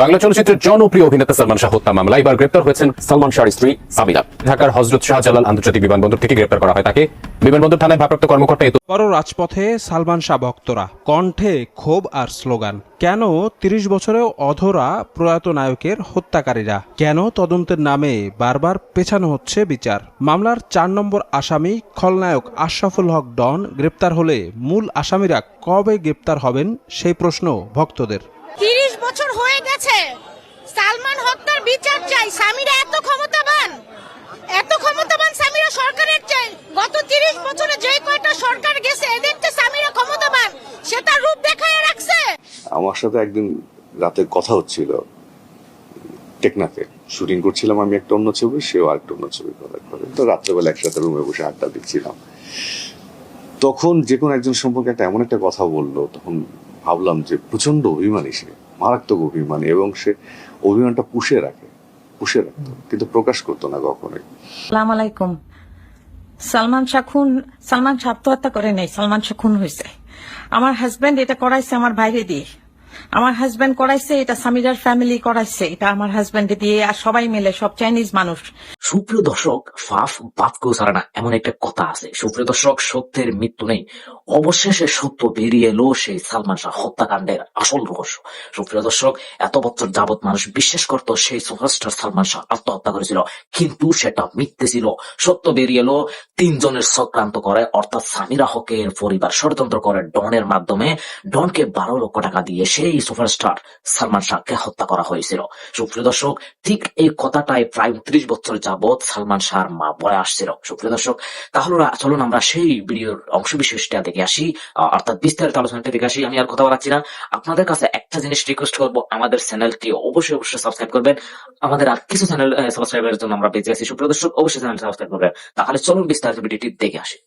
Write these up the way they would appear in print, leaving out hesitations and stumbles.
বাংলা চলচ্চিত্রের জনপ্রিয় অভিনেতা সালমান শাহ হত্যা মামলায় এবার গ্রেপ্তার হয়েছেন সালমান শাহর স্ত্রী সামিরা। ঢাকার হযরত শাহজালাল আন্তর্জাতিক বিমানবন্দর থেকে গ্রেপ্তার করা হয় তাকে। বিমানবন্দর থানায় ভারপ্রাপ্ত কর্মকর্তা বড় রাজপথে সালমান শাহ ভক্তরা, কণ্ঠে ক্ষোভ আর স্লোগান। কেন ৩০ বছরেও অধরা প্রয়াত নায়কের হত্যাকারীরা? কেন তদন্তের নামে বারবার পেছানো হচ্ছে বিচার? মামলার ৪ নম্বর আসামি খলনায়ক আশরাফুল হক ডন গ্রেপ্তার হলে মূল আসামিরা কবে গ্রেপ্তার হবেন সেই প্রশ্ন ভক্তদের। ৩০ বছর হয়ে গেছে, সালমান হত্যার বিচার চাই। সামিরা এত ক্ষমতাবান সামিরা সরকারের চাই। গত ৩০ বছরে যে কয়টা সরকার গেছে এদের তো সামিরা ক্ষমতাবান, সে তার রূপ দেখায় রাখছে। আমার সাথে একদিন রাতে কথা হচ্ছিল, টেকনাফে শুটিং করছিলাম আমি একটা অন্য ছবি, সেও আরেকটা অন্য ছবি করে। তো রাত্রেবেলা একসাথে রুমে বসে আড্ডা দিচ্ছিলাম, তখন যে কোনো একজন সম্পর্কে একটা এমন একটা কথা বললো, তখন ভাবলাম যে প্রচন্ড অভিমানী, সে মারাত্মক অভিমানী, এবং সে অভিমানটা পুষে রাখতো কিন্তু প্রকাশ করতো না কখনোই। আসসালামু আলাইকুম। সালমান শাহ আত্মহত্যা করে নাই, সালমান শাহ খুন হয়েছে। আমার হাজবেন্ড এটা করাইছে আমার বাইরে দিয়ে, আমার হাজবেন্ড করাইছে, এটা সামিরার ফ্যামিলি করাইছে, এটা আমার হাজবেন্ড দিয়ে, আর সবাই মিলে, সব চাইনিজ মানুষ। সুপ্রিয় দর্শক, ফাফ বাপকেও ছাড়ে না, এমন একটা কথা আছে। সুপ্রিয় দর্শক, সত্যের মৃত্যু নেই। অবশেষে সত্য বেরিয়ে এলো সেই সালমান শাহ হত্যাকাণ্ডের আসল রহস্য। সুপ্রিয় দর্শক, এত বছর যাবৎ মানুষ বিশ্বাস করত সেই সুপারস্টার সালমান শাহ আত্মহত্যা করেছিল, কিন্তু সেটা মিথ্যে ছিল। সত্য বেরিয়ে এলো, ৩ জনের চক্রান্ত করে, অর্থাৎ সামিরা হকের পরিবার ষড়যন্ত্র করে ডনের মাধ্যমে ডনকে ১২ লক্ষ টাকা দিয়ে সেই সুপারস্টার সালমান শাহকে হত্যা করা হয়েছিল। সুপ্রিয় দর্শক, ঠিক এই কথাটাই প্রায় ৩০ বছর যাবৎ সালমান শাহর মা বলে আসছিল। সুপ্রিয় দর্শক, তাহলে চলুন আমরা সেই ভিডিওর অংশ বিশেষটা দেখে আসি, অর্থাৎ বিস্তারিত আলোচনাটা দেখে আসি। আমি আর কথা বলাচ্ছি না, আপনাদের কাছে একটা জিনিস রিকোয়েস্ট করবো, আমাদের চ্যানেলটি অবশ্যই সাবস্ক্রাইব করবেন। আমাদের আর কিছু চ্যানেল সাবস্ক্রাইবের জন্য আমরা বেঁচে আছি। সুপ্রিয় দর্শক, অবশ্যই চ্যানেল সাবস্ক্রাইব করবেন। তাহলে চলুন বিস্তারিত ভিডিওটি দেখে আসি।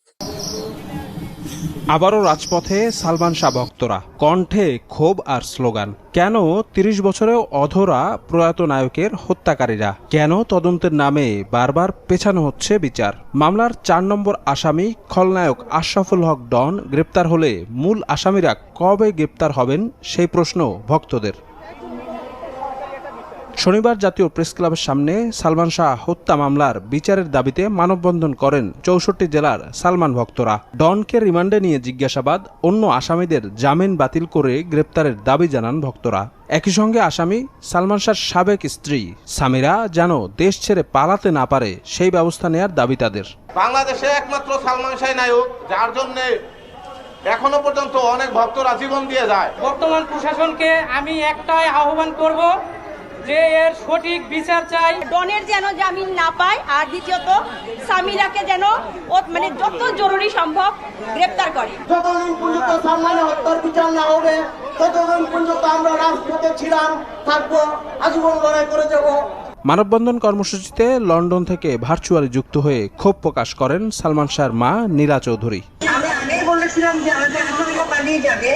আবারও রাজপথে সালমান শাহ ভক্তরা, কণ্ঠে ক্ষোভ আর স্লোগান। কেন ৩০ বছরেও অধরা প্রয়াত নায়কের হত্যাকারীরা? কেন তদন্তের নামে বারবার পেছানো হচ্ছে বিচার? মামলার ৪ নম্বর আসামি খলনায়ক আশরাফুল হক ডন গ্রেপ্তার হলে মূল আসামিরা কবে গ্রেপ্তার হবেন সেই প্রশ্ন ভক্তদের। শনিবার জাতীয় প্রেস ক্লাবের সামনে সালমান শাহ হত্যা মামলার বিচারের দাবিতে মানববন্ধন করেন ৬৪ জেলার সালমান ভক্তরা। ডনকে রিমান্ডে নিয়ে জিজ্ঞাসাবাদ, অন্য আসামিদের জামিন বাতিল করে গ্রেপ্তারের দাবি জানান ভক্তরা। একই সঙ্গে আসামি সালমান শাহর সাবেক স্ত্রী সামিরা যেন দেশ ছেড়ে পালাতে না পারে সেই ব্যবস্থা নেয়ার দাবি তাদের। বাংলাদেশে একমাত্র সালমান শাহ নায়ক, যার জন্য এখনো পর্যন্ত অনেক ভক্তরা জীবন দিয়ে যায়। বর্তমান প্রশাসনকে আমি একটাই আহ্বান করব যে এর সঠিক বিচার চাই। ডনের যেন জামিন না পায়, আর দ্বিতীয়ত সামিরাকে যেন মানে যত জরুরি সম্ভব গ্রেপ্তার করে। যতদিন পর্যন্ত সালমান হত্যার বিচার না হবে ততদিন পর্যন্ত আমরা রাজপথে ছিলাম, থাকবো, আজীবন লড়াই করে যাব। মানববন্ধন কর্মসূচিতে লন্ডন থেকে ভার্চুয়ালি যুক্ত হয়ে ক্ষোভ প্রকাশ করেন সালমান শাহর মা নীলা চৌধুরী। আমরা আগেই বলেছিলাম যে আমাদের আসামিরা পালিয়ে যাবে,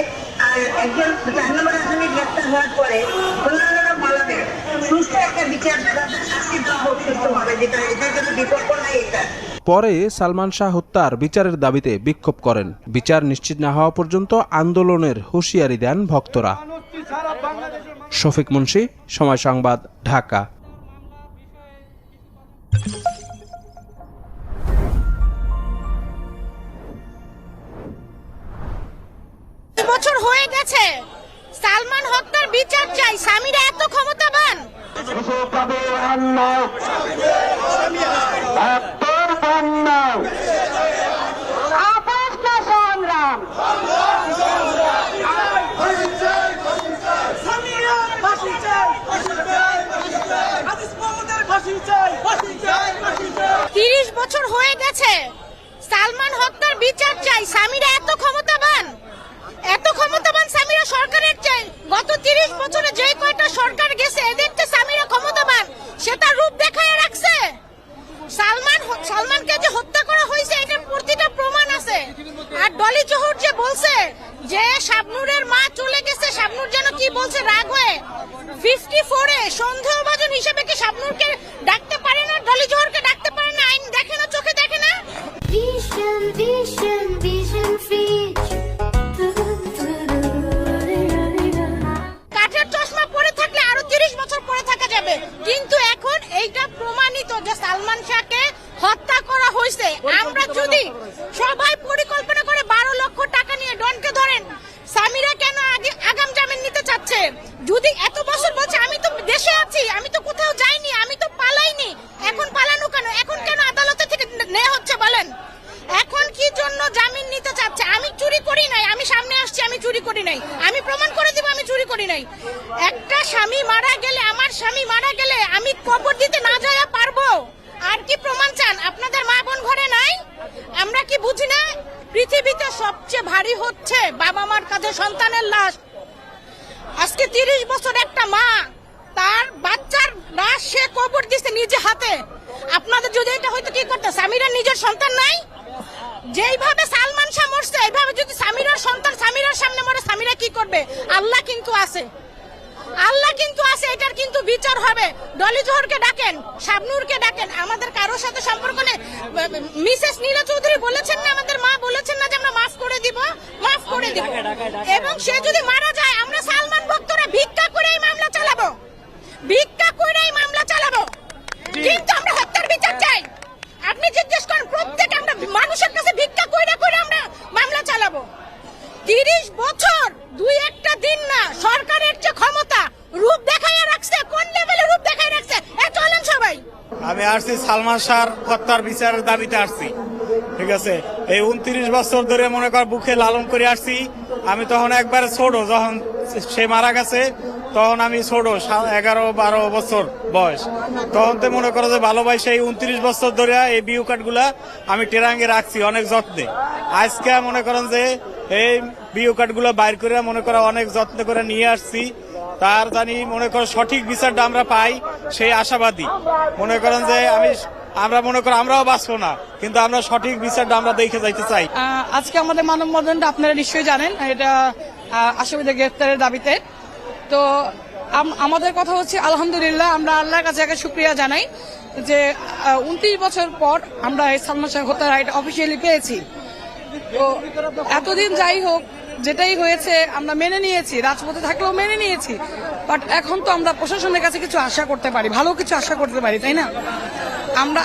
আর একজন ৪ নম্বর আসামি গ্রেপ্তার হওয়ার পরে অন্যান্যরা পালাবে। সুস্থ একটা বিচার শাস্তি দেওয়া হোক সুস্থভাবে, যেটা এটার জন্য বিকল্প নাই। এটা পরে সালমান শাহ হত্যার বিচারের দাবিতে বিক্ষোভ করেন। বিচার নিশ্চিত না হওয়া পর্যন্ত আন্দোলনের হুঁশিয়ারি দেন ভক্তরা। শফিক মুন্সি, সময় সংবাদ, ঢাকা। বছর হয়ে গেছে, সালমান হত্যার বিচার চাই। সামিরা এত ক্ষমতাবান তিরিশ বছর হয়ে গেছে, সালমান হত্যার বিচার চাই। সামিরা এত ক্ষমতাবান সামিরা সরকারের চাই। গত ৩০ বছরে যে কয়টা সরকার গেছে এদের তো সামিরা ক্ষমতাবান, সে তার রূপ দেখায় রাখছে। সালমানকে যে হত্যা করা হয়েছে এটার প্রতিটা প্রমাণ আছে। আর ডলি জোহর যে বলছে যে শাবনূরের মা চলে গেছে, শাবনূর যেন কি বলছে রাগ হয়ে, 54-এ সন্দেহভাজন হিসেবে কি শাবনূরকে ডাকতে পারে না, ডলি জোহরকে ডাকতে পারে না? আইন দেখে না, চোখে দেখে না। কাঠের চশমা পরে থাকলে আরো ৩০ এত বছর বলছে আমি তো দেশে আছি, আমি তো কোথাও যাইনি, আমি তো পালাইনি। এখন পালানো কেন? এখন কেন আদালতে থেকে নেওয়া হচ্ছে বলেন? এখন কি জন্য জামিন নিতে চাচ্ছে? আমি চুরি করি নাই, আমি সামনে আসছি, আমি চুরি করি নাই, আমি প্রমাণ করে দিব আমি চুরি করি নাই। একটা স্বামী মারা গেলে, আমার স্বামী মারা গেলে আমি কবর দিতে না যাওয়া পারবো? আর কি প্রমাণ চান? আপনাদের মা বোন ঘরে নাই? আমরা কি বুঝি না? পৃথিবীতে সবচেয়ে ভারী হচ্ছে বাবা মার কাছে সন্তানের লাশ। আজকে 30 বছর একটা মা তার বাচ্চার লাশ সে কবর দিচ্ছে নিজে হাতে। আপনাদের যদি এটা হয়তো কি করতে? সামিরা নিজের সন্তান নাই? যেইভাবে সালমান শাহ মরছে এইভাবে যদি সামিরার সন্তান সামিরার সামনে মরে, সামিরা কি করবে? আল্লাহ কিন্তু আছে, আল্লাহ কিন্তু আছে, এটার কিন্তু বিচার হবে। ডলি জোহরকে ডাকেন, শাবনূরকে ডাকেন, আমাদের কারোর সাথে সম্পর্ক নেই। মিসেস নীলা চৌধুরী বলেছেন না, আমাদের মা বলেছেন না যে আমরা মাফ করে দিব, মাফ করে দিব। এবং সে যদি মারা যায় আমরা সালমান ভক্তরা ভিক্ষা করে এই মামলা চালাবো, ভিক্ষা করে এই মামলা চালাবো, কিন্তু আমরা হত্যার বিচার চাই। আপনি জিজ্ঞেস করেন প্রত্যেক আমরা মানুষের কাছে ভিক্ষা কইরা কইরা আমরা মামলা চালাবো। 30 বছর 2-1টা দিন না, সরকারের যে ক্ষমতা রূপ দেখাইয়া রাখছে, কোন লেভেলে রূপ দেখাইয়া রাখছে। চলেন সবাই। আমি আসছি সালমান শাহর হত্যার বিচারের দাবিতে আসছি, ঠিক আছে। এই 29 বছর ধরে মনে কর বুকে লালন করে আসছি। আমি তখন একবারে ছোট, যখন সে মারা গেছে তখন আমি ছোট, 11-12 বছর বয়স। তখন তো মনে করো যে ভালোবাসে এই 29 বছর ধরে এই বিউ কার্ডগুলা আমি টেরাঙ্গে রাখছি অনেক যত্নে। আজকে মনে করেন যে এই বিউ কার্ডগুলো বাইর করে মনে করো অনেক যত্ন করে নিয়ে আসছি। তার জানি মনে করো সঠিক বিচারটা আমরা পাই, সেই আশাবাদী। মনে করেন যে আমরা মনে করি আমরাও বাঁচবো না, কিন্তু আমরা সঠিক বিচারটা আমরা দেখে যাইতে চাই। আজকে আমাদের মানববন্ধনটা আপনারা নিশ্চয়ই জানেন, এটা আসামিদের গ্রেফতারের দাবিতে। তো আমাদের কথা হচ্ছে আলহামদুলিল্লাহ, আমরা আল্লাহর কাছে একটা শুকরিয়া জানাই যে 29 বছর পর আমরা এই সালমান শাহ হত্যার রাইট অফিসিয়ালি পেয়েছি। তো এতদিন যাই হোক যেটাই হয়েছে আমরা মেনে নিয়েছি, রাজপথে থাকলেও মেনে নিয়েছি। বাট এখন তো আমরা প্রশাসনের কাছে কিছু আশা করতে পারি, ভালো কিছু আশা করতে পারি, তাই না? আমরা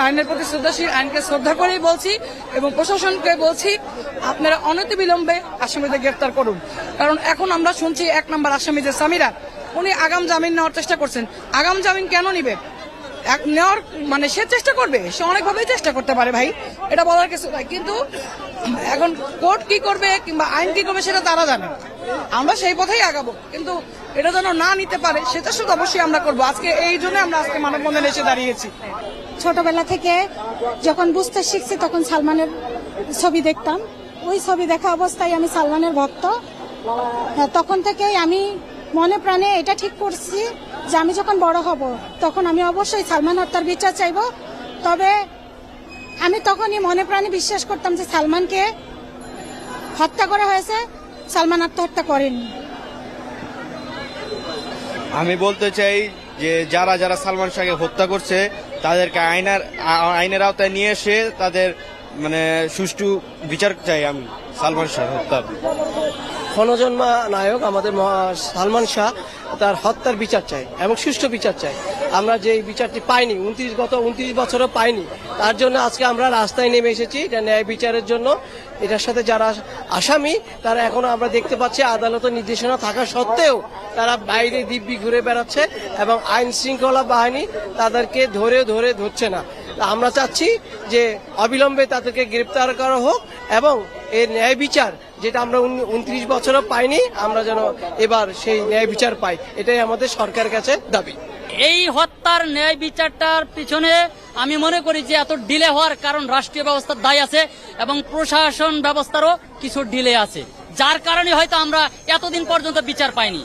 আইনের প্রতি শ্রদ্ধাশীল, আইনকে শ্রদ্ধা করেই বলছি এবং প্রশাসনকে বলছি আপনারা অনতিবিলম্বে আসামিদের গ্রেফতার করুন। কারণ এখন আমরা শুনছি 1 নম্বর আসামি যে সামিরা, উনি আগাম জামিন নেওয়ার চেষ্টা করছেন। আগাম জামিন কেন নিবে? নেওয়ার মানে সে চেষ্টা করবে, সে অনেকভাবেই চেষ্টা করতে পারে ভাই, এটা বলার কিছু নাই। কিন্তু এখন কোর্ট কি করবে কিংবা আইন কি করবে সেটা তারা জানে। আমরা সেই পথেই আগাবো, কিন্তু এটা যেন না নিতে পারে সেটা শুধু অবশ্যই আমরা করবো। আজকে এই জন্য আমরা আজকে মানববন্ধনে এসে দাঁড়িয়েছি। ছোটবেলা থেকে যখন বুঝতে শিখছি তখন সালমানের ছবি দেখতাম, ওই ছবি দেখা অবস্থায় আমি সালমানের ভক্ত। তখন থেকেই আমি মনে প্রাণে এটা ঠিক করছি যে আমি যখন বড় হব তখন আমি অবশ্যই সালমান হত্যার বিচার চাইব। তবে আমি তখনই মনে প্রাণে বিশ্বাস করতাম যে সালমানকে হত্যা করা হয়েছে, সালমান আত্মহত্যা করেনি। আমি বলতে চাই যে যারা যারা সালমান শাহকে হত্যা করছে তাদেরকে আইনের আওতায় নিয়ে এসে তাদের মানে সুষ্ঠু বিচার চাই আমি সালমান শাহ হত্যা। ক্ষণজন্মা নায়ক আমাদের সালমান শাহ, তার হত্যার বিচার চাই এবং সুষ্ঠু বিচার চাই। আমরা যে বিচারটি পাইনি, 29 বছরও পাইনি, তার জন্য আজকে আমরা রাস্তায় নেমে এসেছি এটা ন্যায় বিচারের জন্য। এটার সাথে যারা আসামি তারা এখনো আমরা দেখতে পাচ্ছি আদালতের নির্দেশনা থাকা সত্ত্বেও তারা বাইরে দিব্যি ঘুরে বেড়াচ্ছে এবং আইন শৃঙ্খলা বাহিনী তাদেরকে ধরছে না। আমরা চাচ্ছি যে অবিলম্বে তাদেরকে গ্রেপ্তার করা হোক এবং এর ন্যায় বিচার যেটা আমরা 29 বছরও পাইনি, আমরা যেন এবার সেই ন্যায় বিচার পাই, এটাই আমাদের সরকারের কাছে দাবি। এই হত্যার ন্যায় বিচারটার পিছনে আমি মনে করি যে এত ডিলে হওয়ার কারণ রাষ্ট্রীয় ব্যবস্থার দায় আছে এবং প্রশাসন ব্যবস্থারও কিছু ডিলে আছে, যার কারণে হয়তো আমরা এতদিন পর্যন্ত বিচার পাইনি।